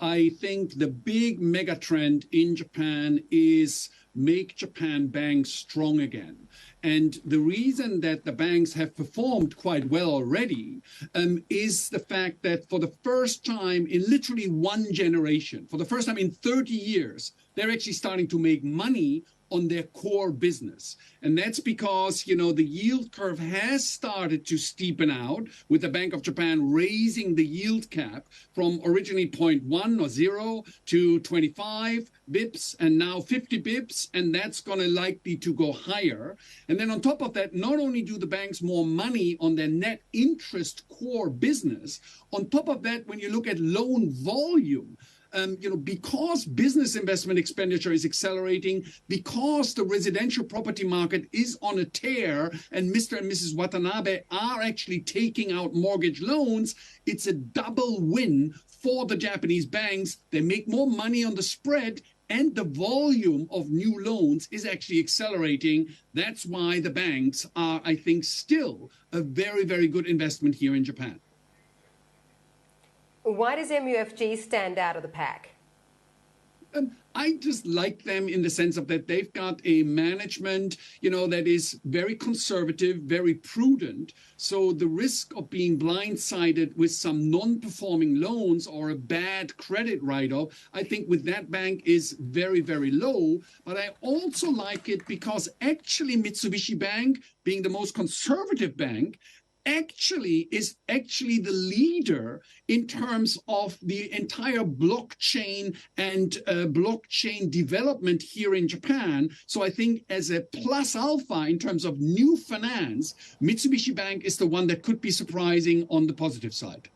I think the big mega trend in Japan is make Japan banks strong again. And the reason that the banks have performed quite well already is the fact that for the first time in literally one generation, for the first time in 30 years, they're actually starting to make money on their core business. And that's because, the yield curve has started to steepen out, with the Bank of Japan raising the yield cap from originally 0.1 or 0 to 25 bips and now 50 bips, and that's going to likely to go higher. And then on top of that, not only do the banks more money on their net interest core business, on top of that, when you look at loan volume, because business investment expenditure is accelerating, because the residential property market is on a tear, and Mr. and Mrs. Watanabe are actually taking out mortgage loans, it's a double win for the Japanese banks. They make more money on the spread, and the volume of new loans is actually accelerating. That's why the banks are, I think, still a very, very good investment here in Japan. Why does MUFG stand out of the pack? I just like them in the sense of that they've got a management, that is very conservative, very prudent. So the risk of being blindsided with some non-performing loans or a bad credit write-off, I think with that bank is very, very low. But I also like it because actually Mitsubishi Bank, being the most conservative bank, is actually the leader in terms of the entire blockchain and blockchain development here in Japan. So I think as a plus alpha in terms of new finance, Mitsubishi Bank is the one that could be surprising on the positive side.